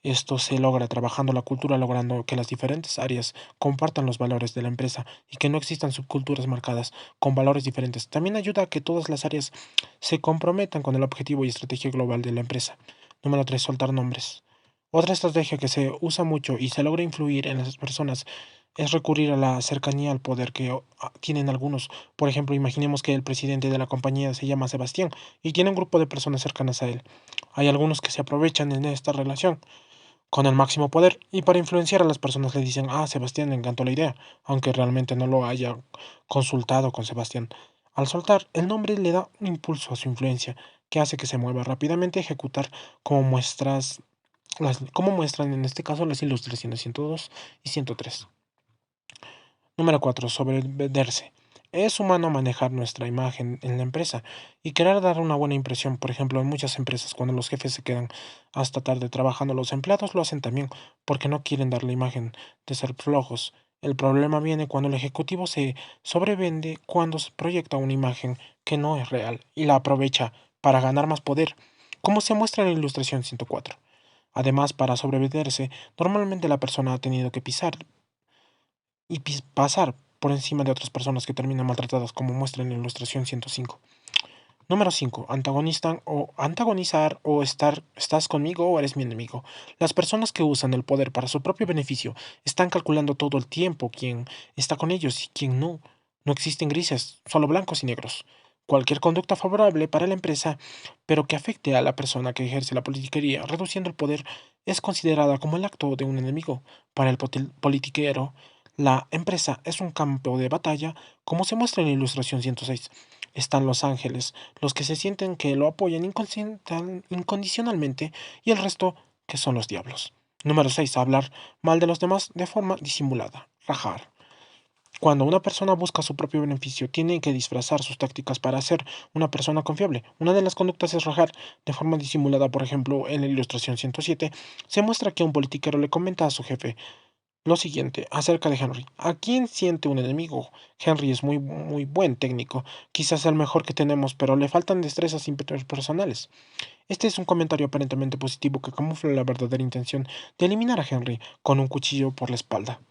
Esto se logra trabajando la cultura, logrando que las diferentes áreas compartan los valores de la empresa y que no existan subculturas marcadas con valores diferentes. También ayuda a que todas las áreas se comprometan con el objetivo y estrategia global de la empresa. Número 3. Soltar nombres. Otra estrategia que se usa mucho y se logra influir en las personas es recurrir a la cercanía al poder que tienen algunos. Por ejemplo, imaginemos que el presidente de la compañía se llama Sebastián y tiene un grupo de personas cercanas a él. Hay algunos que se aprovechan en esta relación con el máximo poder y para influenciar a las personas le dicen, ah, Sebastián le encantó la idea, aunque realmente no lo haya consultado con Sebastián. Al soltar, el nombre le da un impulso a su influencia, que hace que se mueva rápidamente a ejecutar como como muestran en este caso las ilustraciones 102 y 103. Número 4. Sobrevenderse. Es humano manejar nuestra imagen en la empresa y querer dar una buena impresión. Por ejemplo, en muchas empresas, cuando los jefes se quedan hasta tarde trabajando, los empleados lo hacen también porque no quieren dar la imagen de ser flojos. El problema viene cuando el ejecutivo se sobrevende, cuando se proyecta una imagen que no es real y la aprovecha para ganar más poder. como se muestra en la ilustración 104. Además, para sobrevivirse, normalmente la persona ha tenido que pisar y pasar por encima de otras personas que terminan maltratadas, como muestra en la ilustración 105. Número 5. Antagonizar o estás conmigo o eres mi enemigo. Las personas que usan el poder para su propio beneficio están calculando todo el tiempo quién está con ellos y quién no. No existen grises, solo blancos y negros. Cualquier conducta favorable para la empresa, pero que afecte a la persona que ejerce la politiquería, reduciendo el poder, es considerada como el acto de un enemigo. Para el politiquero, la empresa es un campo de batalla, como se muestra en la ilustración 106. Están los ángeles, los que se sienten que lo apoyan incondicionalmente, y el resto que son los diablos. Número 6. Hablar mal de los demás de forma disimulada. Rajar. Cuando una persona busca su propio beneficio, tiene que disfrazar sus tácticas para ser una persona confiable. Una de las conductas es rajar de forma disimulada. Por ejemplo, en la ilustración 107 se muestra que un politiquero le comenta a su jefe lo siguiente acerca de Henry. ¿A quién siente un enemigo? Henry es muy buen técnico, quizás el mejor que tenemos, pero le faltan destrezas interpersonales. Este es un comentario aparentemente positivo que camufla la verdadera intención de eliminar a Henry con un cuchillo por la espalda.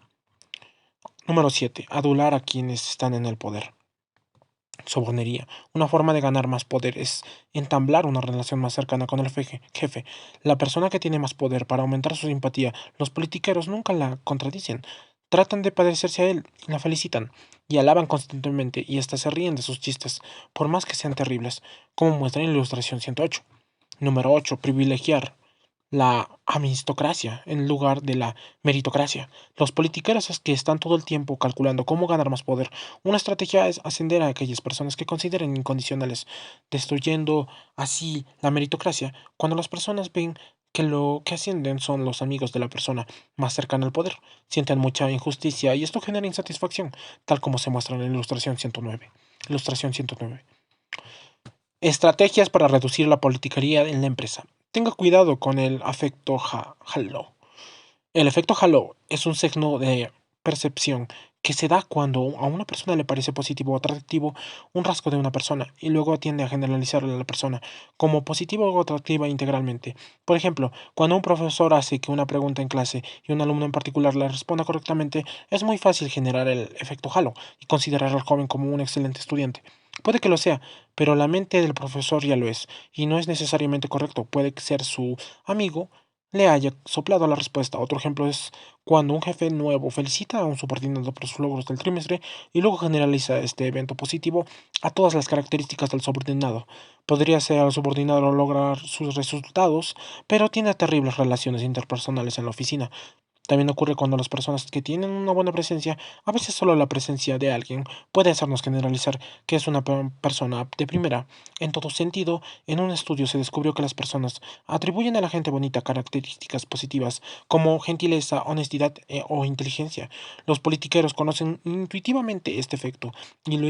Número 7. Adular a quienes están en el poder. Sobornería. Una forma de ganar más poder es entablar una relación más cercana con el jefe, la persona que tiene más poder para aumentar su simpatía. Los politiqueros nunca la contradicen. Tratan de parecerse a él y la felicitan, y alaban constantemente y hasta se ríen de sus chistes, por más que sean terribles, como muestra en la ilustración 108. Número 8. Privilegiar la amistocracia en lugar de la meritocracia. Los politiqueros es que están todo el tiempo calculando cómo ganar más poder. Una estrategia es ascender a aquellas personas que consideren incondicionales, destruyendo así la meritocracia. Cuando las personas ven que lo que ascienden son los amigos de la persona más cercana al poder, sienten mucha injusticia y esto genera insatisfacción, tal como se muestra en la ilustración 109. Ilustración 109. Estrategias para reducir la politiquería en la empresa. Tenga cuidado con el afecto halo. El efecto halo es un signo de percepción que se da cuando a una persona le parece positivo o atractivo un rasgo de una persona y luego tiende a generalizarle a la persona como positivo o atractiva integralmente. Por ejemplo, cuando un profesor hace que una pregunta en clase y un alumno en particular la responda correctamente, es muy fácil generar el efecto halo y considerar al joven como un excelente estudiante. Puede que lo sea, pero la mente del profesor ya lo es, y no es necesariamente correcto. Puede ser su amigo le haya soplado la respuesta. Otro ejemplo es cuando un jefe nuevo felicita a un subordinado por sus logros del trimestre y luego generaliza este evento positivo a todas las características del subordinado. Podría ser al subordinado lograr sus resultados, pero tiene terribles relaciones interpersonales en la oficina. También ocurre cuando las personas que tienen una buena presencia, a veces solo la presencia de alguien puede hacernos generalizar que es una persona de primera. En todo sentido, en un estudio se descubrió que las personas atribuyen a la gente bonita características positivas como gentileza, honestidad o inteligencia. Los politiqueros conocen intuitivamente este efecto y lo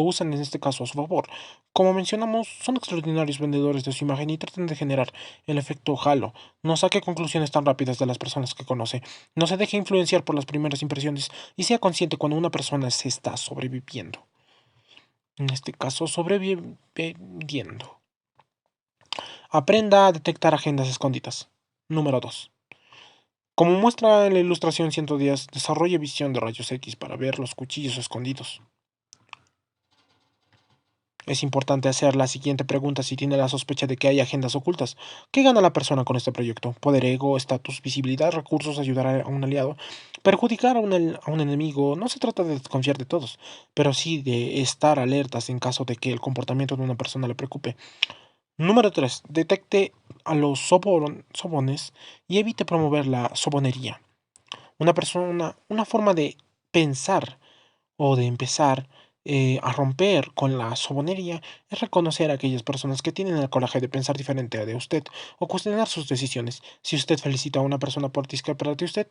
usan en este caso a su favor. Como mencionamos, son extraordinarios vendedores de su imagen y tratan de generar el efecto halo. No saque conclusiones tan rápidas de las personas que conoce. No se deje influenciar por las primeras impresiones y sea consciente cuando una persona se está sobreviviendo. En este caso, sobreviviendo. Aprenda a detectar agendas escondidas. Número 2. Como muestra en la ilustración 110, desarrolle visión de rayos X para ver los cuchillos escondidos. Es importante hacer la siguiente pregunta si tiene la sospecha de que hay agendas ocultas. ¿Qué gana la persona con este proyecto? Poder, ego, estatus, visibilidad, recursos, ayudar a un aliado, perjudicar a un enemigo. No se trata de desconfiar de todos, pero sí de estar alertas en caso de que el comportamiento de una persona le preocupe. Número 3. Detecte a los sobones y evite promover la sobonería. Una forma de pensar o de empezar a romper con la sobonería es reconocer a aquellas personas que tienen el coraje de pensar diferente de usted o cuestionar sus decisiones. Si usted felicita a una persona por discrepar de usted,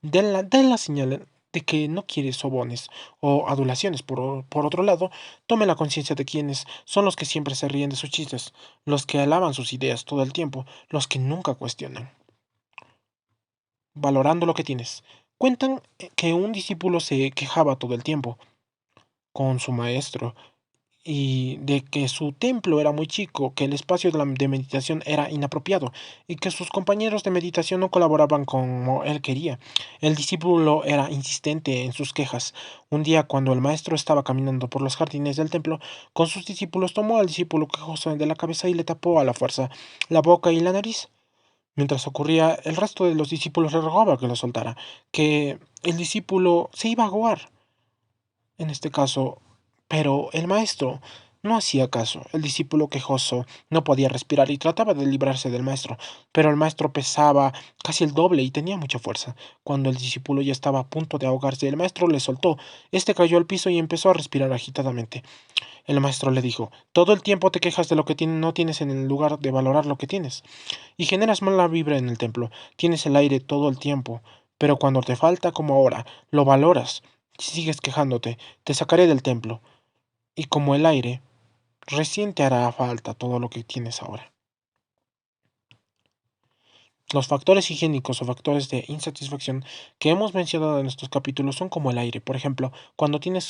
den la señal de que no quiere sobones o adulaciones. Por otro lado, tome la conciencia de quienes son los que siempre se ríen de sus chistes, los que alaban sus ideas todo el tiempo, los que nunca cuestionan. Valorando lo que tienes. Cuentan que un discípulo se quejaba todo el tiempo con su maestro y de que su templo era muy chico, que el espacio de meditación era inapropiado y que sus compañeros de meditación no colaboraban como él quería. El discípulo era insistente en sus quejas. Un día, cuando el maestro estaba caminando por los jardines del templo con sus discípulos, tomó al discípulo quejoso de la cabeza y le tapó a la fuerza la boca y la nariz. Mientras ocurría, el resto de los discípulos le rogaba que lo soltara, que el discípulo se iba a ahogar en este caso, pero el maestro no hacía caso. El discípulo quejoso no podía respirar y trataba de librarse del maestro, pero el maestro pesaba casi el doble y tenía mucha fuerza. Cuando el discípulo ya estaba a punto de ahogarse, el maestro le soltó. Este cayó al piso y empezó a respirar agitadamente. El maestro le dijo: todo el tiempo te quejas de lo que no tienes en el lugar de valorar lo que tienes, y generas mala vibra en el templo. Tienes el aire todo el tiempo, pero cuando te falta, como ahora, lo valoras. Si sigues quejándote, te sacaré del templo, y como el aire, recién te hará falta todo lo que tienes ahora. Los factores higiénicos o factores de insatisfacción que hemos mencionado en estos capítulos son como el aire. Por ejemplo, cuando tiene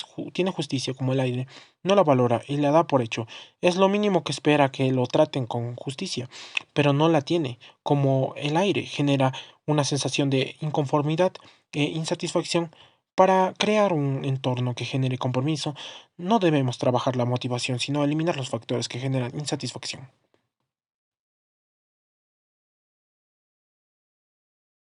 justicia como el aire, no la valora y la da por hecho. Es lo mínimo que espera que lo traten con justicia, pero no la tiene. Como el aire genera una sensación de inconformidad e insatisfacción. Para crear un entorno que genere compromiso, no debemos trabajar la motivación, sino eliminar los factores que generan insatisfacción.